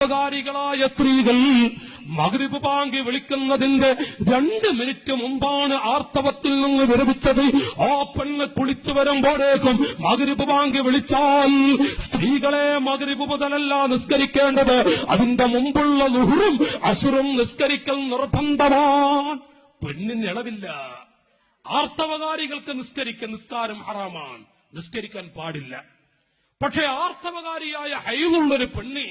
ായ സ്ത്രീകൾ മഗ്രിബ് bank വിളിക്കുന്നതിന്റെ 2 minute മുമ്പാണ് ആർത്തവത്തിൽ നിന്ന് വിരമിച്ചത്. ആ പെണ്ണ് കുളിച്ചു വരുമ്പോഴേക്കും മഗ്രിബ് ബാങ്ക് വിളിച്ചാൽ സ്ത്രീകളെ മഗ്രിബ് മുതലല്ല നിസ്കരിക്കേണ്ടത്, അതിന്റെ മുമ്പുള്ള ളുഹ്റും അസ്റും നിസ്കരിക്കൽ നിർബന്ധമാണ്. പെണ്ണിന് ഇളവില്ല. ആർത്തവകാരികൾക്ക് നിസ്കാരം ഹറാമാണ്, നിസ്കരിക്കാൻ പാടില്ല. പക്ഷെ ആർത്തവകാരിയായ ഹൈളുള്ളൊരു പെണ്ണ്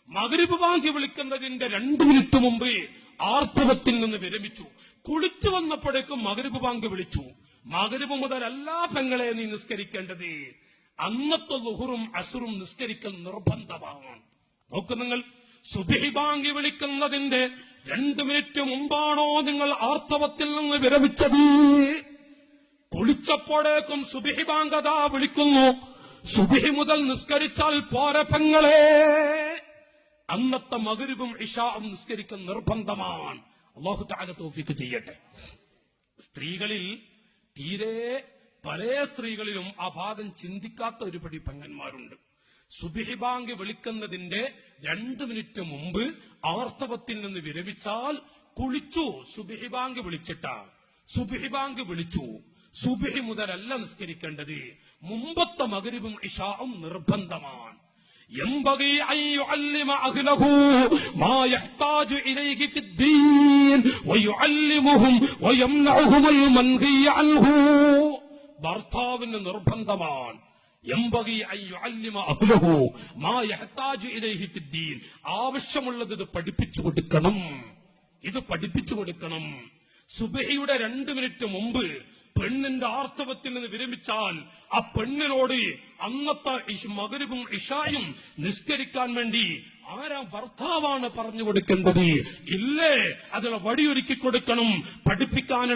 മഗ്രിബ് ബാങ്ക് വിളിക്കുന്നതിന്റെ 2 മിനിറ്റ് മുമ്പ് ആർത്തവത്തിൽ നിന്ന് വിരമിച്ചു, കുളിച്ചു വന്നപ്പോഴേക്കും മഗ്രിബ് ബാങ്ക് വിളിച്ചു. മഗ്രിബ് മുതൽ എല്ലാ പെങ്ങളെ നീ നിസ്കരിക്കേണ്ടത്, അന്നത്തെ ളുഹ്റും അസ്റും നിസ്കരിക്കൽ നിർബന്ധമാണ്. നോക്കൂ, നിങ്ങൾ സുബ്ഹി ബാങ്ക് വിളിക്കുന്നതിന്റെ 2 മിനിറ്റ് മുമ്പാണോ നിങ്ങൾ ആർത്തവത്തിൽ നിന്ന് വിരമിച്ചത്? കുളിച്ചപ്പോഴേക്കും സുബ്ഹി ബാങ്ക് അതാ വിളിക്കുന്നു. സുബ്ഹി മുതൽ നിസ്കരിച്ചാൽ പോരെ പെങ്ങളെ, അന്നത്തെ മഗ്രിബും ഇശാഉം നിസ്കരിക്കൽ നിർബന്ധമാണ്. അല്ലാഹു തആല തൗഫീഖ് ചെയ്യട്ടെ. സ്ത്രീകളിൽ തീരെ പല സ്ത്രീകളിലും ആ ഭാഗം ചിന്തിക്കാത്ത ഒരുപടി പെങ്ങന്മാരുണ്ട്. സുബ്ഹി ബാങ്ക് വിളിക്കുന്നതിന്റെ 2 മിനിറ്റ് മുമ്പ് ആർത്തവത്തിൽ നിന്ന് വിരമിച്ചാൽ കുളിച്ചു, സുബ്ഹി ബാങ്ക് വിളിച്ചിട്ടാ. സുബ്ഹി ബാങ്ക് വിളിച്ചു, സുബ്ഹി മുതലല്ല നിസ്കരിക്കേണ്ടത്, മുമ്പത്തെ മഗ്രിബും ഇശാഉം നിർബന്ധമാണ്. ينبغي أن يعلم أهله ما يحتاج إليه في الدين ويعلمهم ويمنعهم المنهي عنه. ഭർത്താവിന് നിർബന്ധമാണ് ينبغي أن يعلم أهله ما يحتاج إليه في الدين. ആവശ്യമുള്ളത് ഇത് പഠിപ്പിച്ചു കൊടുക്കണം. സുബ്ഹിയുടെ 2 മിനിറ്റ് മുമ്പ് പെണ്ണിന്റെ ആർത്തവത്തിൽ നിന്ന് വിരമിച്ചാൽ ആ പെണ്ണിനോട് അന്നത്തെ മഗ്രിബും ഇശായും നിസ്കരിക്കാൻ വേണ്ടി ആരാ? ഭർത്താവാണ് പറഞ്ഞു കൊടുക്കേണ്ടത്. ഇല്ലേ, അതിനുള്ള വഴിയൊരുക്കി കൊടുക്കണം. പഠിക്കാൻ